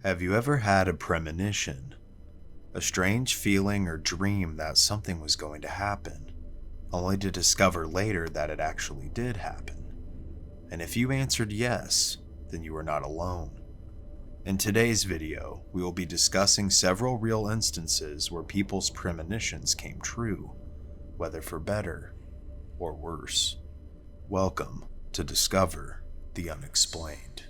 Have you ever had a premonition? A strange feeling or dream that something was going to happen, only to discover later that it actually did happen? And if you answered yes, then you are not alone. In today's video, we will be discussing several real instances where people's premonitions came true, whether for better or worse. Welcome to Discover the Unexplained.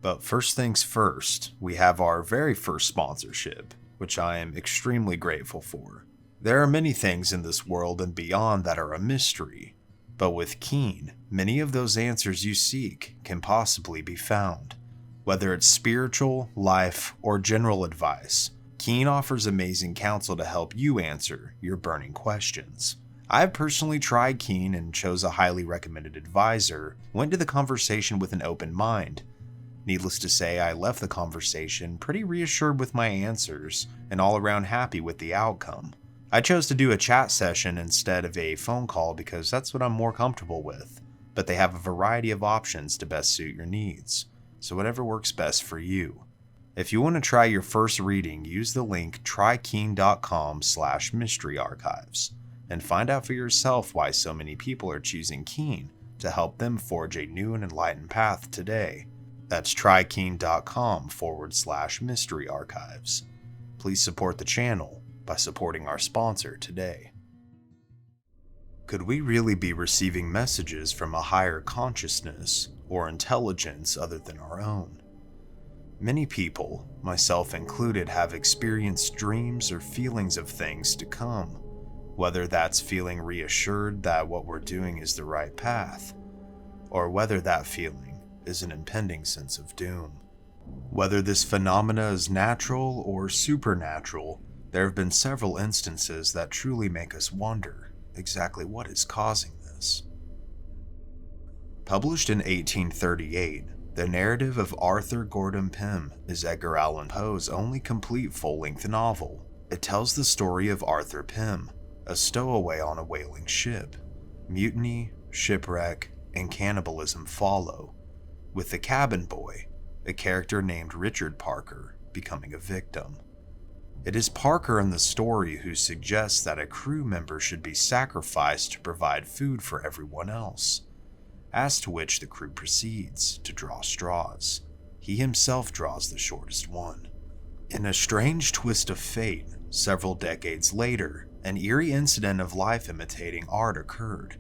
But first things first, we have our very first sponsorship, which I am extremely grateful for. There are many things in this world and beyond that are a mystery, but with Keen, many of those answers you seek can possibly be found. Whether it's spiritual, life, or general advice, Keen offers amazing counsel to help you answer your burning questions. I've personally tried Keen and chose a highly recommended advisor, went to the conversation with an open mind. Needless to say, I left the conversation pretty reassured with my answers and all around happy with the outcome. I chose to do a chat session instead of a phone call because that's what I'm more comfortable with, but they have a variety of options to best suit your needs, so whatever works best for you. If you want to try your first reading, use the link trykeen.com/mysteryarchives and find out for yourself why so many people are choosing Keen to help them forge a new and enlightened path today. That's trykeen.com/mysteryarchives. Please support the channel by supporting our sponsor today. Could we really be receiving messages from a higher consciousness or intelligence other than our own? Many people, myself included, have experienced dreams or feelings of things to come, whether that's feeling reassured that what we're doing is the right path, or whether that feeling is an impending sense of doom. Whether this phenomena is natural or supernatural, there have been several instances that truly make us wonder exactly what is causing this. Published in 1838, the narrative of Arthur Gordon Pym is Edgar Allan Poe's only complete full-length novel. It tells the story of Arthur Pym, a stowaway on a whaling ship. Mutiny, shipwreck, and cannibalism follow, with the cabin boy, a character named Richard Parker, becoming a victim. It is Parker in the story who suggests that a crew member should be sacrificed to provide food for everyone else, as to which the crew proceeds to draw straws. He himself draws the shortest one. In a strange twist of fate, several decades later, an eerie incident of life imitating art occurred.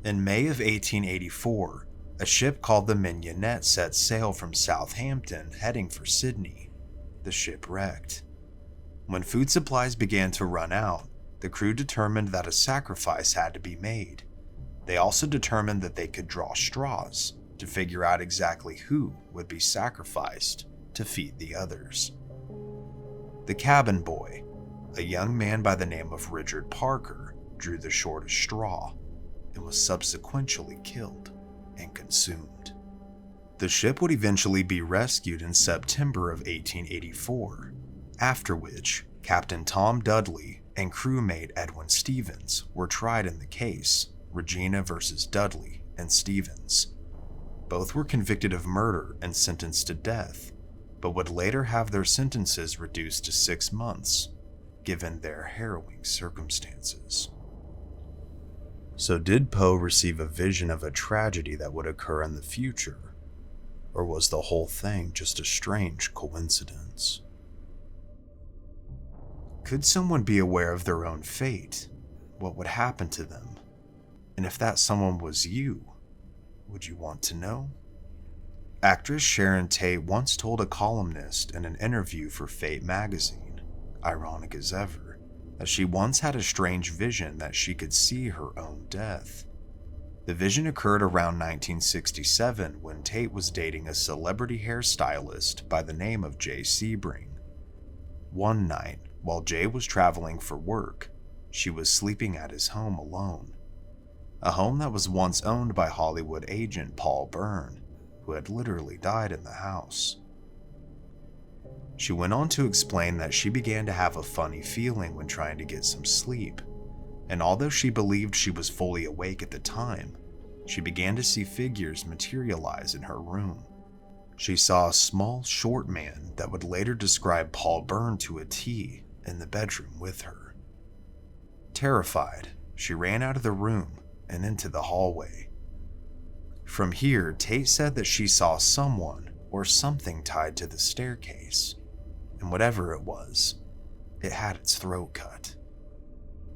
In May of 1884, a ship called the Mignonette set sail from Southampton heading for Sydney. The ship wrecked. When food supplies began to run out, the crew determined that a sacrifice had to be made. They also determined that they could draw straws to figure out exactly who would be sacrificed to feed the others. The cabin boy, a young man by the name of Richard Parker, drew the shortest straw and was subsequently killed and consumed. The ship would eventually be rescued in September of 1884, after which Captain Tom Dudley and crewmate Edwin Stevens were tried in the case Regina versus Dudley and Stevens. Both were convicted of murder and sentenced to death, but would later have their sentences reduced to 6 months, given their harrowing circumstances. So did Poe receive a vision of a tragedy that would occur in the future? Or was the whole thing just a strange coincidence? Could someone be aware of their own fate? What would happen to them? And if that someone was you, would you want to know? Actress Sharon Tate once told a columnist in an interview for Fate magazine, ironic as ever, that she once had a strange vision that she could see her own death. The vision occurred around 1967 when Tate was dating a celebrity hairstylist by the name of Jay Sebring. One night, while Jay was traveling for work, she was sleeping at his home alone. A home that was once owned by Hollywood agent Paul Byrne, who had literally died in the house. She went on to explain that she began to have a funny feeling when trying to get some sleep, and although she believed she was fully awake at the time, she began to see figures materialize in her room. She saw a small, short man that would later describe Paul Byrne to a T in the bedroom with her. Terrified, she ran out of the room and into the hallway. From here, Tate said that she saw someone or something tied to the staircase, and whatever it was, it had its throat cut.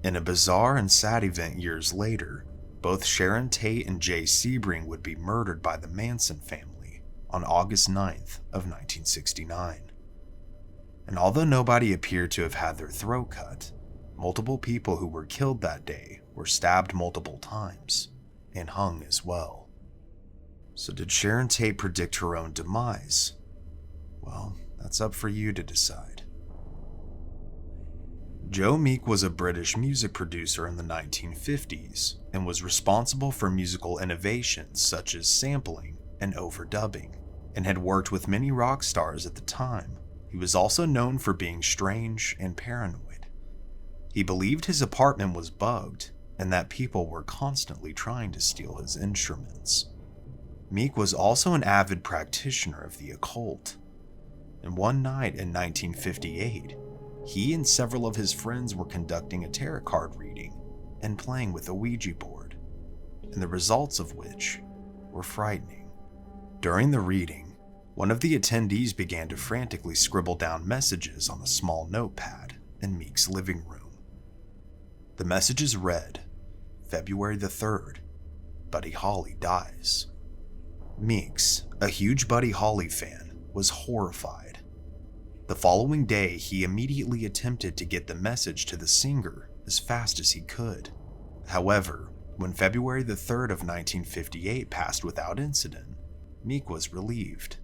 In a bizarre and sad event years later, both Sharon Tate and Jay Sebring would be murdered by the Manson family on August 9th of 1969. And although nobody appeared to have had their throat cut, multiple people who were killed that day were stabbed multiple times and hung as well. So did Sharon Tate predict her own demise? Well, that's up for you to decide. Joe Meek was a British music producer in the 1950s and was responsible for musical innovations such as sampling and overdubbing, and had worked with many rock stars at the time. He was also known for being strange and paranoid. He believed his apartment was bugged and that people were constantly trying to steal his instruments. Meek was also an avid practitioner of the occult, and one night in 1958, he and several of his friends were conducting a tarot card reading and playing with a Ouija board, and the results of which were frightening. During the reading, one of the attendees began to frantically scribble down messages on a small notepad in Meek's living room. The messages read, February the 3rd, Buddy Holly dies. Meeks, a huge Buddy Holly fan, was horrified. The following day, he immediately attempted to get the message to the singer as fast as he could. However, when February the 3rd of 1958 passed without incident, Meek was relieved.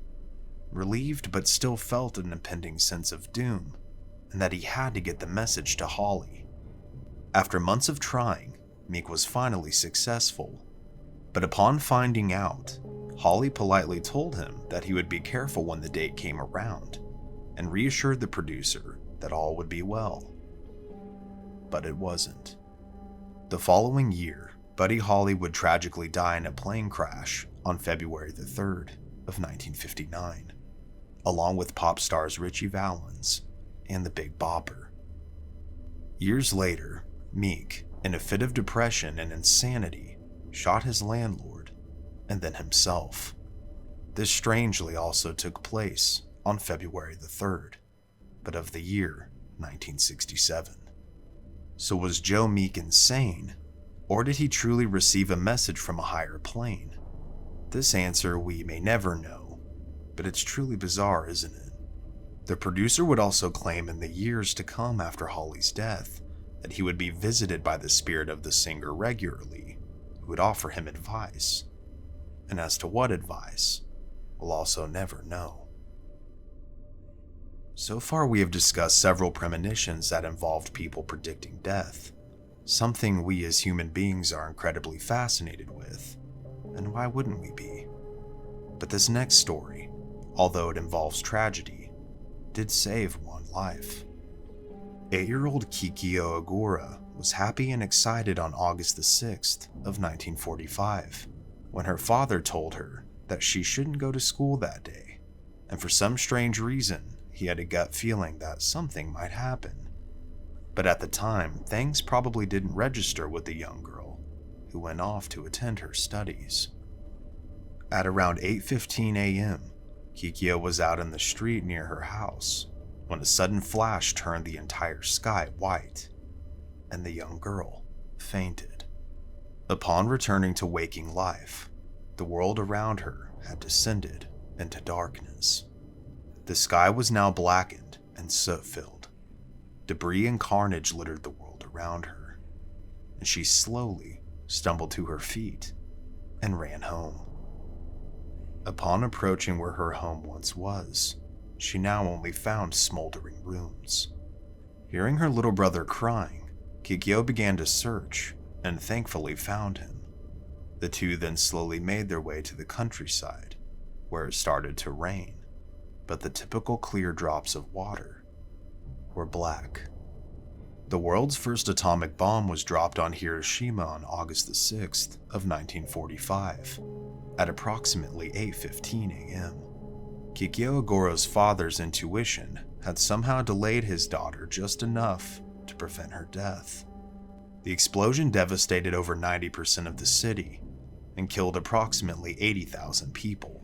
Relieved, but still felt an impending sense of doom, and that he had to get the message to Holly. After months of trying, Meek was finally successful. But upon finding out, Holly politely told him that he would be careful when the date came around, and reassured the producer that all would be well. But it wasn't. The following year, Buddy Holly would tragically die in a plane crash on February the 3rd of 1959, along with pop stars Ritchie Valens and the Big Bopper. Years later, Meek, in a fit of depression and insanity, shot his landlord and then himself. This strangely also took place on February the 3rd, but of the year 1967. So was Joe Meek insane, or did he truly receive a message from a higher plane? This answer we may never know, but it's truly bizarre, isn't it? The producer would also claim in the years to come after Holly's death that he would be visited by the spirit of the singer regularly, who would offer him advice. And as to what advice, we'll also never know. So far, we have discussed several premonitions that involved people predicting death, something we as human beings are incredibly fascinated with, and why wouldn't we be? But this next story, although it involves tragedy, did save one life. 8-year-old Keiko Ogura was happy and excited on August the 6th of 1945, when her father told her that she shouldn't go to school that day, and for some strange reason, he had a gut feeling that something might happen. But at the time, things probably didn't register with the young girl, who went off to attend her studies. At around 8:15 a.m., Keiko was out in the street near her house when a sudden flash turned the entire sky white, and the young girl fainted. Upon returning to waking life, the world around her had descended into darkness. The sky was now blackened and soot-filled. Debris and carnage littered the world around her, and she slowly stumbled to her feet and ran home. Upon approaching where her home once was, she now only found smoldering ruins. Hearing her little brother crying, Keiko began to search and thankfully found him. The two then slowly made their way to the countryside, where it started to rain, but the typical clear drops of water were black. The world's first atomic bomb was dropped on Hiroshima on August the 6th of 1945 at approximately 8:15 a.m. Keiko Ogura's father's intuition had somehow delayed his daughter just enough to prevent her death. The explosion devastated over 90% of the city and killed approximately 80,000 people,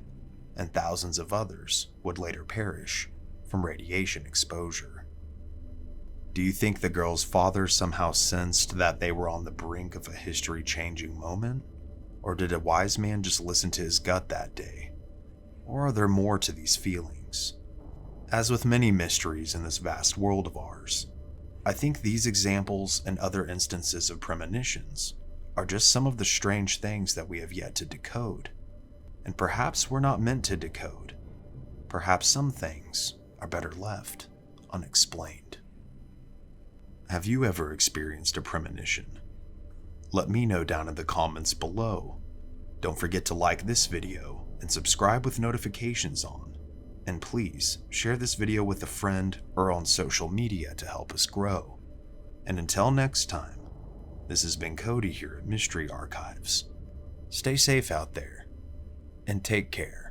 and thousands of others would later perish from radiation exposure. Do you think the girl's father somehow sensed that they were on the brink of a history-changing moment? Or did a wise man just listen to his gut that day? Or are there more to these feelings? As with many mysteries in this vast world of ours, I think these examples and other instances of premonitions are just some of the strange things that we have yet to decode. And perhaps we're not meant to decode. Perhaps some things are better left unexplained. Have you ever experienced a premonition? Let me know down in the comments below. Don't forget to like this video and subscribe with notifications on. And please share this video with a friend or on social media to help us grow. And until next time, this has been Cody here at Mystery Archives. Stay safe out there and take care.